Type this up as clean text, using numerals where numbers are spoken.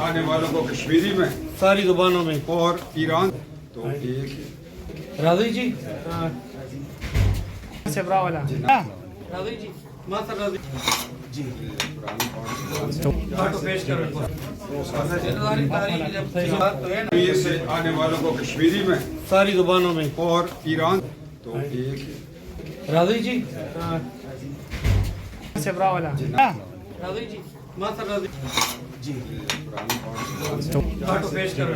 आने वालों को कश्मीरी में सारी जुबानों में। और ईरान तो एक राजी जी से ब्रा वाला राजी जी मास्टर राजी जी तो पेश करो ये से आने वालों को कश्मीरी में सारी जुबानों में। और ईरान तो एक राजी जी से ब्रा वाला राजी जी मास्टर राजी जी तो पेश करो